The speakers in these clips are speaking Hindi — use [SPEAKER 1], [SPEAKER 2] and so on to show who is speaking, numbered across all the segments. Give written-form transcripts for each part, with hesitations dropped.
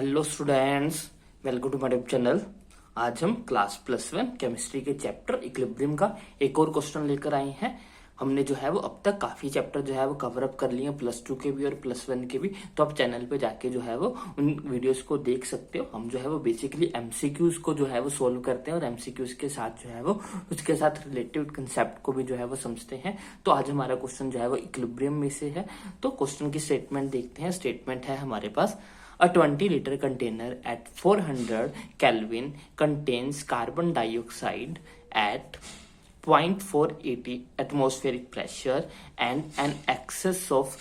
[SPEAKER 1] Hello students, welcome to my channel. आज हम क्लास +1 केमिस्ट्री के चैप्टर इक्विलिब्रियम का एक और क्वेश्चन लेकर आए हैं। हमने जो है वो अब तक काफी चैप्टर जो है वो कवर अप कर लिए हैं, +2 के भी और +1 के भी। तो आप चैनल पे जाके जो है वो उन वीडियोस को देख सकते हो। हम जो है वो बेसिकली एमसीक्यूज को जो है वो सोल्व करते हैं और एमसीक्यूज के साथ जो है वो उसके साथ रिलेटेड कंसेप्ट को भी जो है वो समझते हैं। तो आज हमारा क्वेश्चन जो है वो इक्विलिब्रियम में से है। तो क्वेश्चन की स्टेटमेंट देखते हैं। स्टेटमेंट है हमारे पास, a 20-liter container at 400 Kelvin contains carbon dioxide at 0.480 atmospheric pressure and an excess of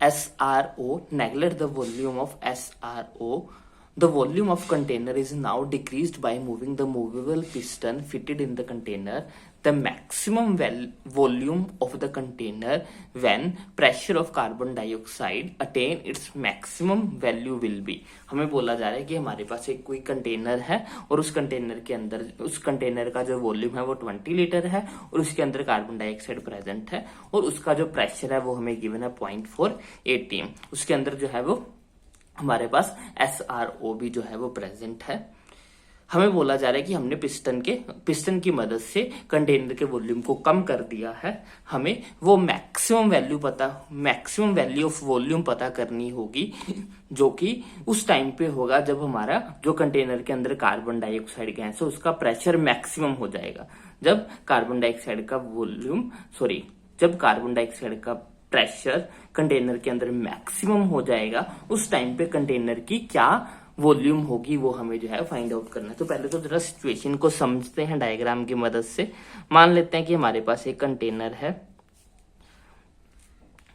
[SPEAKER 1] SRO. Neglect the volume of SRO. The volume of container is now decreased by moving the movable piston fitted in the container. The maximum volume of the container when pressure of carbon dioxide attain its maximum value will be. हमें बोला जा रहा है कि हमारे पास एक कोई कंटेनर है और उस कंटेनर के अंदर उस कंटेनर का जो वॉल्यूम है वो 20 लीटर है और उसके अंदर कार्बन डाइऑक्साइड प्रेजेंट है और उसका जो प्रेशर है वो हमें गिवन है 0.4 atm। उसके अंदर जो है वो हमारे पास SRO भी जो है वो प्रेजेंट है। हमें बोला जा रहा है कि हमने पिस्टन की मदद से कंटेनर के वॉल्यूम को कम कर दिया है। हमें वो मैक्सिमम वैल्यू ऑफ वॉल्यूम पता करनी होगी, जो कि उस टाइम पे होगा जब हमारा जो कंटेनर के अंदर कार्बन डाइऑक्साइड गैस है उसका प्रेशर मैक्सिमम हो जाएगा। जब कार्बन डाइऑक्साइड का प्रेशर कंटेनर के अंदर मैक्सिमम हो जाएगा, उस टाइम पे कंटेनर की क्या वॉल्यूम होगी वो हमें जो है फाइंड आउट करना है। तो पहले तो जरा सिचुएशन को समझते हैं डायग्राम की मदद से। मान लेते हैं कि हमारे पास एक कंटेनर है,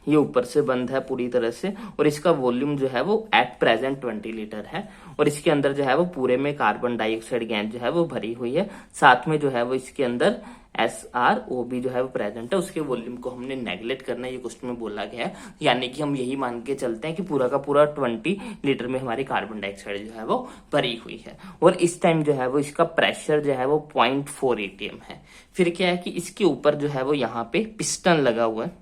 [SPEAKER 1] ये ऊपर से बंद है पूरी तरह से और इसका वॉल्यूम जो है वो एट प्रेजेंट 20 लीटर है और इसके अंदर जो है वो पूरे में कार्बन डाइऑक्साइड गैस जो है वो भरी हुई है। साथ में जो है वो इसके अंदर SRO भी जो है वो प्रेजेंट है। उसके वॉल्यूम को हमने नेगलेक्ट करना है, ये क्वेश्चन में बोला गया है। यानी कि हम यही मान के चलते हैं कि पूरा का पूरा 20 लीटर में हमारी कार्बन डाइऑक्साइड जो है वो भरी हुई है और इस टाइम जो है वो इसका प्रेशर जो है वो 0.4 atm है। फिर क्या है कि इसके ऊपर जो है वो यहाँ पे पिस्टन लगा हुआ है।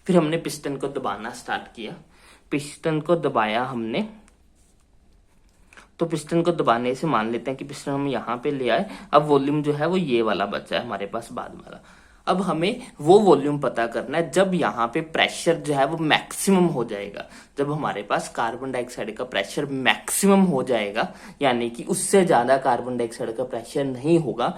[SPEAKER 1] फिर हमने पिस्टन को दबाना स्टार्ट किया। पिस्टन को दबाया हमने, तो पिस्टन को दबाने से मान लेते हैं कि पिस्टन हम यहाँ पे ले आए। अब वॉल्यूम जो है वो ये वाला बचा है हमारे पास बाद वाला। अब हमें वो वॉल्यूम पता करना है जब यहाँ पे प्रेशर जो है वो मैक्सिमम हो जाएगा। जब हमारे पास कार्बन डाइऑक्साइड का प्रेशर मैक्सिमम हो जाएगा, यानी कि उससे ज्यादा कार्बन डाइऑक्साइड का प्रेशर नहीं होगा,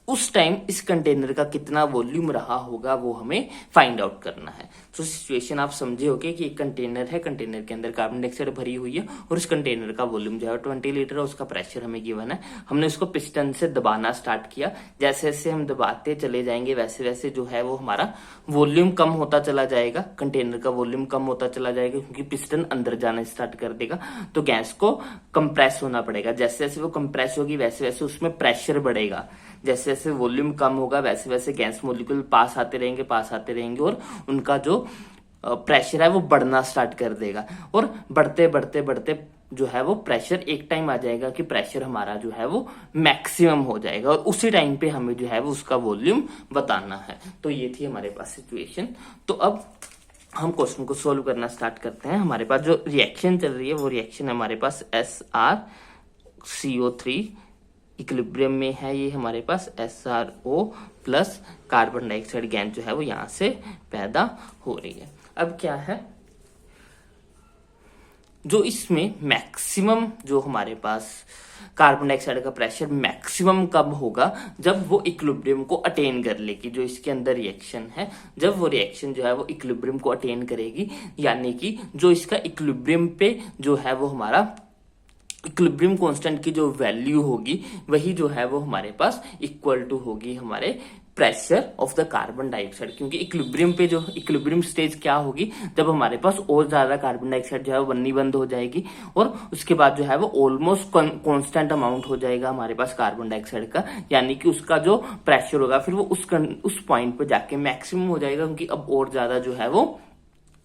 [SPEAKER 1] उस टाइम इस कंटेनर का कितना वॉल्यूम रहा होगा वो हमें फाइंड आउट करना है। तो सिचुएशन आप समझे होगे कि एक कंटेनर है, कंटेनर के अंदर कार्बन डाइऑक्साइड भरी हुई है और उस कंटेनर का वॉल्यूम जो है 20 लीटर है, उसका प्रेशर हमें गिवन है। हमने उसको पिस्टन से दबाना स्टार्ट किया। जैसे जैसे हम दबाते चले जाएंगे वैसे वैसे जो है वो हमारा वॉल्यूम कम होता चला जाएगा, कंटेनर का वॉल्यूम कम होता चला जाएगा क्योंकि पिस्टन अंदर जाना स्टार्ट कर देगा। तो गैस को कंप्रेस होना पड़ेगा। जैसे जैसे वो कंप्रेस होगी वैसे वैसे उसमें प्रेशर बढ़ेगा। जैसे जैसे वॉल्यूम कम होगा वैसे वैसे गैस मॉलिक्यूल पास आते रहेंगे और उनका जो प्रेशर है वो बढ़ना स्टार्ट कर देगा और बढ़ते बढ़ते बढ़ते जो है वो प्रेशर एक टाइम आ जाएगा कि प्रेशर हमारा जो है वो मैक्सिमम हो जाएगा और उसी टाइम पे हमें जो है वो उसका वॉल्यूम बताना है। तो ये थी हमारे पास सिचुएशन। तो अब हम क्वेश्चन को सोल्व करना स्टार्ट करते हैं। हमारे पास जो रिएक्शन चल रही है वो रिएक्शन हमारे पास SrCO3 इक्विलिब्रियम में है। ये हमारे पास SRO plus carbon dioxide gas जो है वो यहां से पैदा हो रही है। अब क्या है, जो इसमें मैक्सिमम जो हमारे पास कार्बन डाइऑक्साइड का प्रेशर मैक्सिमम कब होगा, जब वो इक्विलिब्रियम को अटेन कर लेगी। जो इसके अंदर रिएक्शन है, जब वो रिएक्शन जो है वो इक्विलिब्रियम को अटेन करेगी, यानी कि जो इसका इक्विलिब्रियम पे जो है वो हमारा इक्विलिब्रियम कांस्टेंट की जो वैल्यू होगी वही जो है वो हमारे पास इक्वल टू होगी हमारे pressure of the carbon dioxide. क्योंकि इक्विलिब्रियम पे जो इक्विलिब्रियम स्टेज क्या होगी, जब हमारे पास और ज्यादा कार्बन डाइऑक्साइड जो है वो बननी बंद हो जाएगी और उसके बाद जो है वो ऑलमोस्ट कांस्टेंट अमाउंट हो जाएगा हमारे पास कार्बन डाइऑक्साइड का, यानी कि उसका जो प्रेशर होगा फिर वो उस पॉइंट पे जाके मैक्सिमम हो जाएगा। क्योंकि अब और ज्यादा जो है वो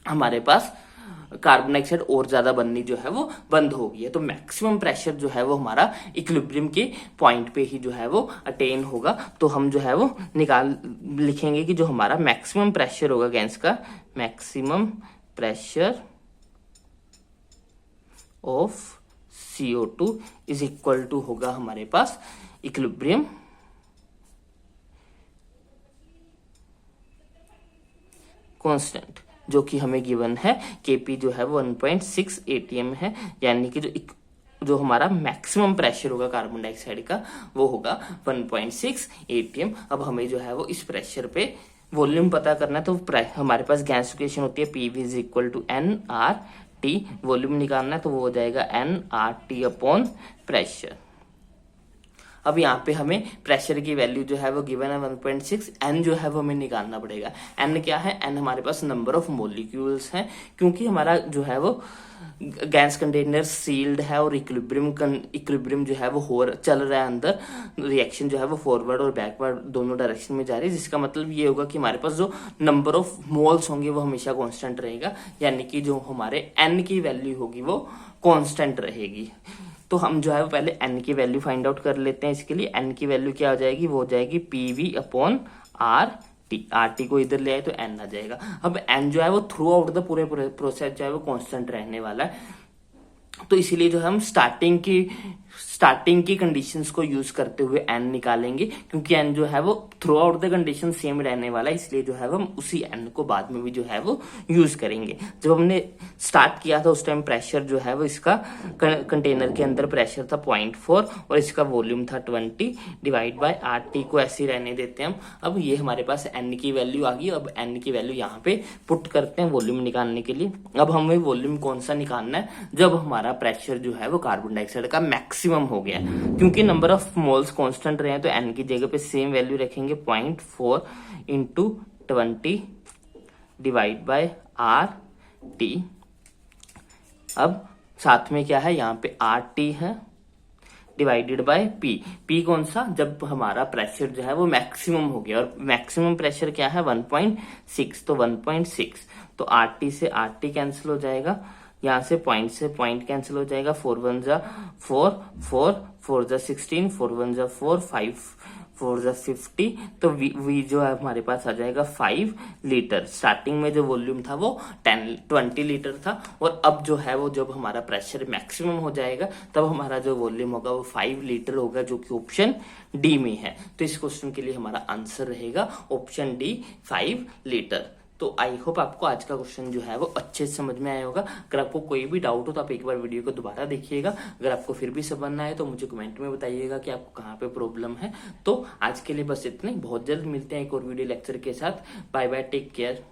[SPEAKER 1] हमारे पास कार्बन डाइऑक्साइड और ज्यादा बननी जो है वो बंद हो गई है। तो मैक्सिमम प्रेशर जो है वो हमारा इक्विलिब्रियम के पॉइंट पे ही जो है वो अटेन होगा। तो हम जो है वो लिखेंगे कि जो हमारा मैक्सिमम प्रेशर होगा गैस का, maximum pressure of CO2 is equal to होगा हमारे पास इक्विलिब्रियम कांस्टेंट, जो कि हमें गिवन है Kp जो है वो 1.6 atm है, यानी कि जो हमारा मैक्सिमम प्रेशर होगा कार्बन डाइऑक्साइड का वो होगा 1.6 atm। अब हमें जो है वो इस प्रेशर पे वॉल्यूम पता करना है, तो हमारे पास गैस इक्वेशन होती है PV is equal to nRT। Volume निकालना है तो वो हो जाएगा nRT अपॉन प्रेशर। अब यहाँ पे हमें प्रेशर की वैल्यू जो है वो गिवन है 1.6। एन जो है वो हमें निकालना पड़ेगा। एन क्या है? एन हमारे पास नंबर ऑफ मोलिक्यूल्स हैं, क्योंकि हमारा जो है वो गैस कंटेनर सील्ड है और इक्विलिब्रियम जो है वो चल रहा है अंदर। रिएक्शन जो है वो फॉरवर्ड और बैकवर्ड दोनों डायरेक्शन में जा रही है, जिसका मतलब ये होगा कि हमारे पास जो नंबर ऑफ मोल्स होंगे वो हमेशा कांस्टेंट रहेगा, यानी कि जो हमारे एन की वैल्यू होगी वो कांस्टेंट रहेगी। तो हम जो है वो पहले एन की वैल्यू फाइंड आउट कर लेते हैं। इसके लिए एन की वैल्यू क्या हो जाएगी? वो हो जाएगी PV अपॉन RT को इधर ले आए तो एन आ जाएगा। अब एन जो है वो थ्रू आउट द पूरे प्रोसेस जो है वो कांस्टेंट रहने वाला है, तो इसीलिए जो हम स्टार्टिंग की कंडीशंस को यूज करते हुए एन निकालेंगे, क्योंकि एन जो है वो through out the condition same रहने वाला है, इसलिए जो है हम उसी एन को बाद में भी जो है वो यूज करेंगे। जब हमने स्टार्ट किया था उस टाइम प्रेशर जो है वो इसका कंटेनर के अंदर प्रेशर था 0.4 और इसका वॉल्यूम था 20 डिवाइड बाय RT को ऐसे ही रहने देते हैं हम। अब ये हमारे पास एन की वैल्यू आ गई। अब एन की वैल्यू यहाँ पे पुट करते हैं वॉल्यूम निकालने के लिए। अब हमें वॉल्यूम कौन सा निकालना है? जब हमारा प्रेशर जो है वो कार्बन डाइऑक्साइड का मैक्सिमम हो गया, क्योंकि नंबर ऑफ मोल्स कांस्टेंट रहे हैं तो एन की जगह पे सेम वैल्यू रखेंगे 0.4 इंटू 20 डिवाइड बाय RT। अब साथ में क्या है? यहाँ पे RT है डिवाइडेड बाय P कौन सा? जब हमारा प्रेशर जो है वो मैक्सिमम हो गया, और मैक्सिमम प्रेशर क्या है? 1.6, तो 1.6 तो RT से RT कैंसिल हो जाएगा, यहाँ से पॉइंट कैंसिल हो जाएगा। 4 1 जा 4, 4 जा 16, 4 1 जा 4, 5 4 जा 50, तो वी जो है हमारे पास आ जाएगा 5 लीटर। स्टार्टिंग में जो वॉल्यूम था वो 20 लीटर था, और अब जो है वो जब हमारा प्रेशर मैक्सिमम हो जाएगा तब हमारा जो वॉल्यूम होगा वो 5 लीटर होगा, जो कि ऑप्शन डी में है। तो इस क्वेश्चन के लिए हमारा आंसर रहेगा ऑप्शन डी 5 लीटर। तो आई होप आपको आज का क्वेश्चन जो है वो अच्छे से समझ में आया होगा। अगर आपको कोई भी डाउट हो तो आप एक बार वीडियो को दोबारा देखिएगा। अगर आपको फिर भी समझ ना आए तो मुझे कमेंट में बताइएगा कि आपको कहाँ पे प्रॉब्लम है। तो आज के लिए बस इतना ही। बहुत जल्द मिलते हैं एक और वीडियो लेक्चर के साथ। Bye bye, take care.